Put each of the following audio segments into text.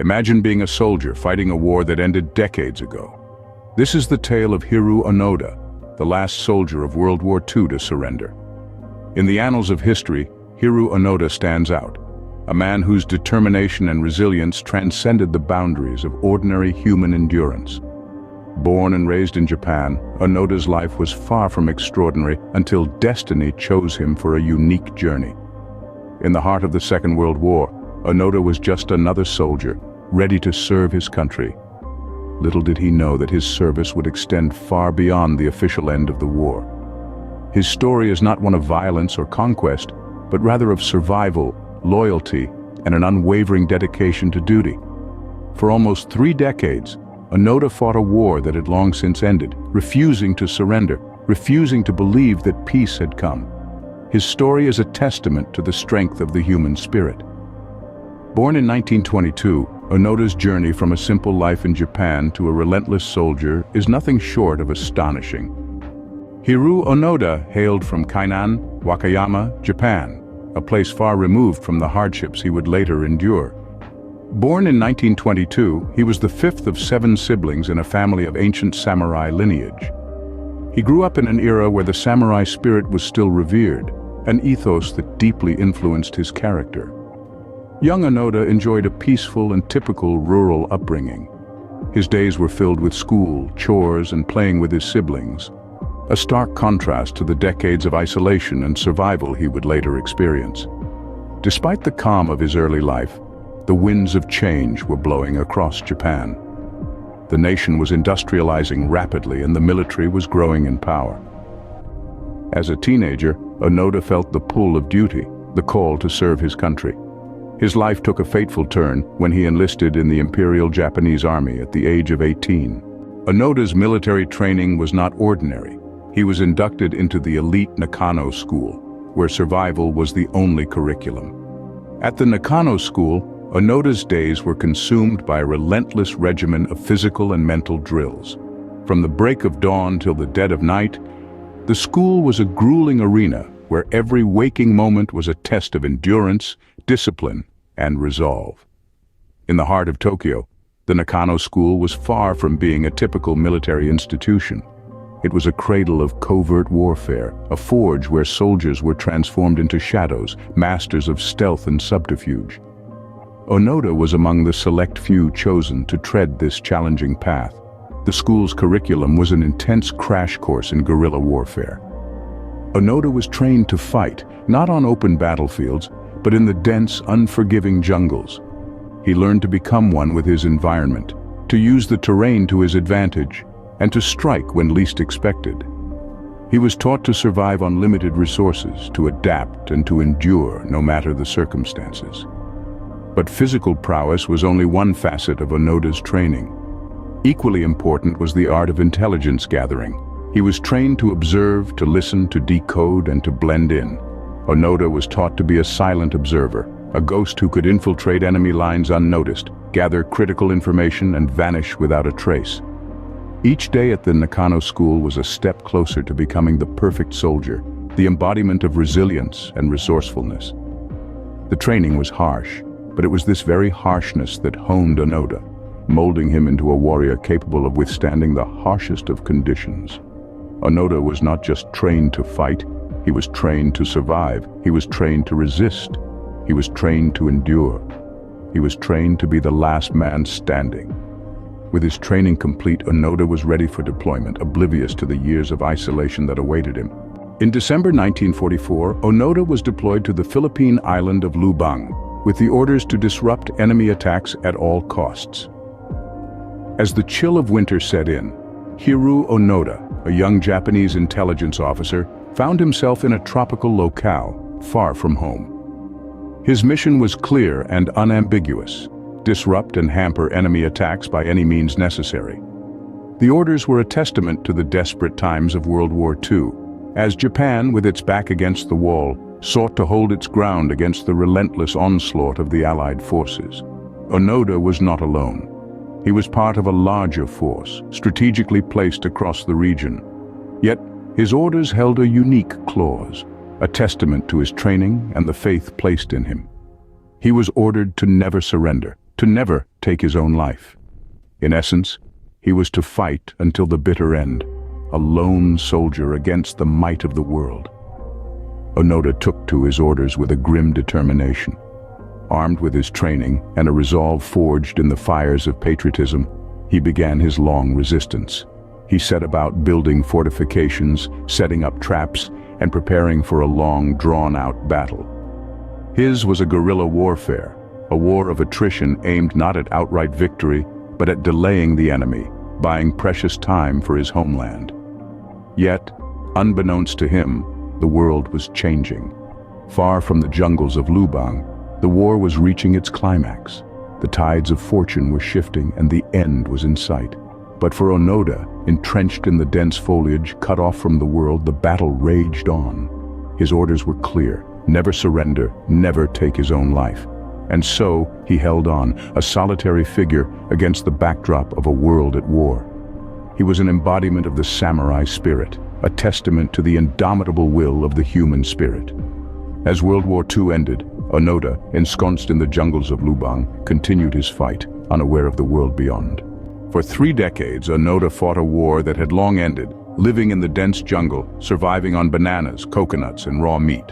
Imagine being a soldier fighting a war that ended decades ago. This is the tale of Hiroo Onoda, the last soldier of World War II to surrender. In the annals of history, Hiroo Onoda stands out, a man whose determination and resilience transcended the boundaries of ordinary human endurance. Born and raised in Japan, Onoda's life was far from extraordinary until destiny chose him for a unique journey. In the heart of the Second World War, Onoda was just another soldier, ready to serve his country. Little did he know that his service would extend far beyond the official end of the war. His story is not one of violence or conquest, but rather of survival, loyalty, and an unwavering dedication to duty. For almost 3 decades, Onoda fought a war that had long since ended, refusing to surrender, refusing to believe that peace had come. His story is a testament to the strength of the human spirit. Born in 1922, Onoda's journey from a simple life in Japan to a relentless soldier is nothing short of astonishing. Hiroo Onoda hailed from Kainan, Wakayama, Japan, a place far removed from the hardships he would later endure. Born in 1922, he was the 5th of 7 siblings in a family of ancient samurai lineage. He grew up in an era where the samurai spirit was still revered, an ethos that deeply influenced his character. Young Onoda enjoyed a peaceful and typical rural upbringing. His days were filled with school, chores, and playing with his siblings, a stark contrast to the decades of isolation and survival he would later experience. Despite the calm of his early life, the winds of change were blowing across Japan. The nation was industrializing rapidly and the military was growing in power. As a teenager, Onoda felt the pull of duty, the call to serve his country. His life took a fateful turn when he enlisted in the Imperial Japanese Army at the age of 18. Onoda's military training was not ordinary. He was inducted into the elite Nakano School, where survival was the only curriculum. At the Nakano School, Onoda's days were consumed by a relentless regimen of physical and mental drills. From the break of dawn till the dead of night, the school was a grueling arena where every waking moment was a test of endurance, discipline, and resolve. In the heart of Tokyo, the Nakano School was far from being a typical military institution. It was a cradle of covert warfare, a forge where soldiers were transformed into shadows, masters of stealth and subterfuge. Onoda was among the select few chosen to tread this challenging path. The school's curriculum was an intense crash course in guerrilla warfare. Onoda was trained to fight, not on open battlefields, but in the dense, unforgiving jungles. He learned to become one with his environment, to use the terrain to his advantage, and to strike when least expected. He was taught to survive on limited resources, to adapt and to endure no matter the circumstances. But physical prowess was only one facet of Onoda's training. Equally important was the art of intelligence gathering. He was trained to observe, to listen, to decode, and to blend in. Onoda was taught to be a silent observer, a ghost who could infiltrate enemy lines unnoticed, gather critical information, and vanish without a trace. Each day at the Nakano School was a step closer to becoming the perfect soldier, the embodiment of resilience and resourcefulness. The training was harsh, but it was this very harshness that honed Onoda, molding him into a warrior capable of withstanding the harshest of conditions. Onoda was not just trained to fight, he was trained to survive, he was trained to resist, he was trained to endure. He was trained to be the last man standing. With his training complete, Onoda was ready for deployment, oblivious to the years of isolation that awaited him. In December 1944, Onoda was deployed to the Philippine island of Lubang, with the orders to disrupt enemy attacks at all costs. As the chill of winter set in, Hiroo Onoda, a young Japanese intelligence officer, found himself in a tropical locale, far from home. His mission was clear and unambiguous: disrupt and hamper enemy attacks by any means necessary. The orders were a testament to the desperate times of World War II, as Japan, with its back against the wall, sought to hold its ground against the relentless onslaught of the Allied forces. Onoda was not alone. He was part of a larger force, strategically placed across the region. Yet, his orders held a unique clause, a testament to his training and the faith placed in him. He was ordered to never surrender, to never take his own life. In essence, he was to fight until the bitter end, a lone soldier against the might of the world. Onoda took to his orders with a grim determination. Armed with his training and a resolve forged in the fires of patriotism, he began his long resistance. He set about building fortifications, setting up traps, and preparing for a long, drawn-out battle. His was a guerrilla warfare, a war of attrition aimed not at outright victory, but at delaying the enemy, buying precious time for his homeland. Yet, unbeknownst to him, the world was changing. Far from the jungles of Lubang, the war was reaching its climax. The tides of fortune were shifting and the end was in sight. But for Onoda, entrenched in the dense foliage, cut off from the world, the battle raged on. His orders were clear: never surrender, never take his own life. And so, he held on, a solitary figure against the backdrop of a world at war. He was an embodiment of the samurai spirit, a testament to the indomitable will of the human spirit. As World War II ended, Onoda, ensconced in the jungles of Lubang, continued his fight, unaware of the world beyond. For 3 decades, Onoda fought a war that had long ended, living in the dense jungle, surviving on bananas, coconuts, and raw meat.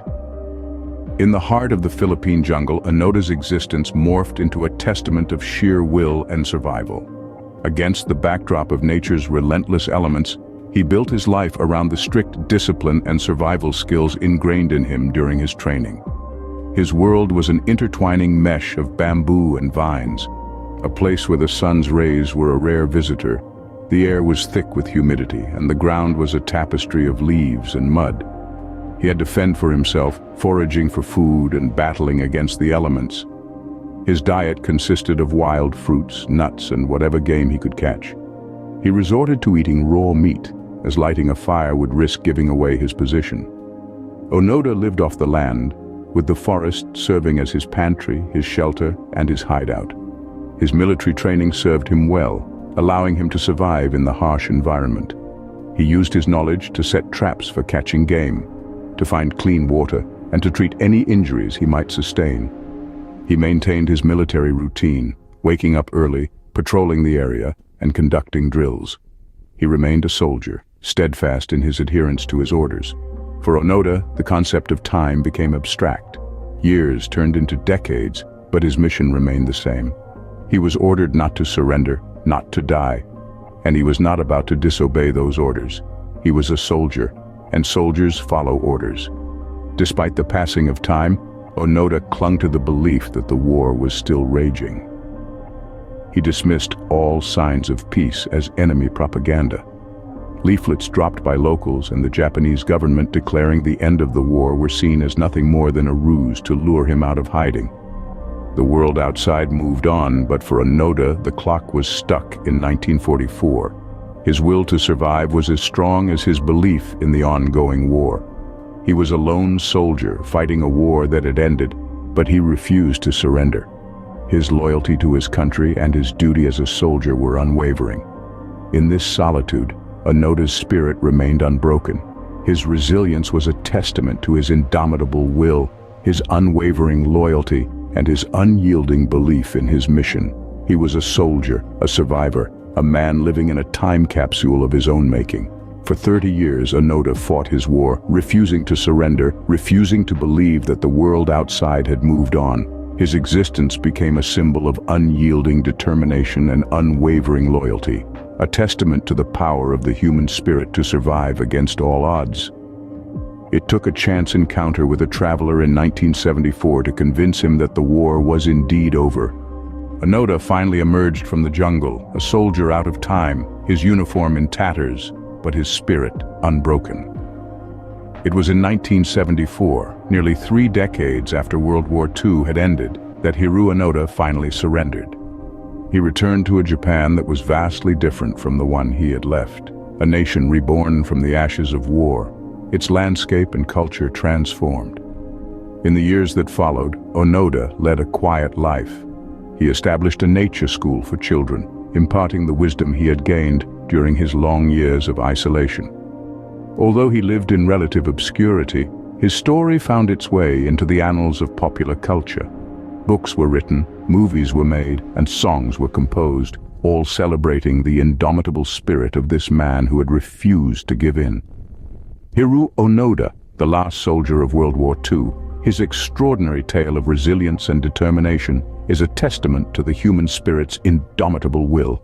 In the heart of the Philippine jungle, Onoda's existence morphed into a testament of sheer will and survival. Against the backdrop of nature's relentless elements, he built his life around the strict discipline and survival skills ingrained in him during his training. His world was an intertwining mesh of bamboo and vines, a place where the sun's rays were a rare visitor. The air was thick with humidity, and the ground was a tapestry of leaves and mud. He had to fend for himself, foraging for food and battling against the elements. His diet consisted of wild fruits, nuts, and whatever game he could catch. He resorted to eating raw meat, as lighting a fire would risk giving away his position. Onoda lived off the land, with the forest serving as his pantry, his shelter, and his hideout. His military training served him well, allowing him to survive in the harsh environment. He used his knowledge to set traps for catching game, to find clean water, and to treat any injuries he might sustain. He maintained his military routine, waking up early, patrolling the area, and conducting drills. He remained a soldier, steadfast in his adherence to his orders. For Onoda, the concept of time became abstract. Years turned into decades, but his mission remained the same. He was ordered not to surrender, not to die, and he was not about to disobey those orders. He was a soldier, and soldiers follow orders. Despite the passing of time, Onoda clung to the belief that the war was still raging. He dismissed all signs of peace as enemy propaganda. Leaflets dropped by locals and the Japanese government declaring the end of the war were seen as nothing more than a ruse to lure him out of hiding. The world outside moved on, but for Onoda, the clock was stuck in 1944. His will to survive was as strong as his belief in the ongoing war. He was a lone soldier fighting a war that had ended, but he refused to surrender. His loyalty to his country and his duty as a soldier were unwavering. In this solitude, Onoda's spirit remained unbroken. His resilience was a testament to his indomitable will, his unwavering loyalty, and his unyielding belief in his mission. He was a soldier, a survivor, a man living in a time capsule of his own making. For 30 years, Onoda fought his war, refusing to surrender, refusing to believe that the world outside had moved on. His existence became a symbol of unyielding determination and unwavering loyalty, a testament to the power of the human spirit to survive against all odds. It took a chance encounter with a traveler in 1974 to convince him that the war was indeed over. Onoda finally emerged from the jungle, a soldier out of time, his uniform in tatters, but his spirit unbroken. It was in 1974, nearly 3 decades after World War II had ended, that Hiroo Onoda finally surrendered. He returned to a Japan that was vastly different from the one he had left, a nation reborn from the ashes of war, its landscape and culture transformed. In the years that followed, Onoda led a quiet life. He established a nature school for children, imparting the wisdom he had gained during his long years of isolation. Although he lived in relative obscurity, his story found its way into the annals of popular culture. Books were written, Movies were made and songs were composed, all celebrating the indomitable spirit of this man who had refused to give in. Hiroo Onoda, the last soldier of World War II, his extraordinary tale of resilience and determination is a testament to the human spirit's indomitable will.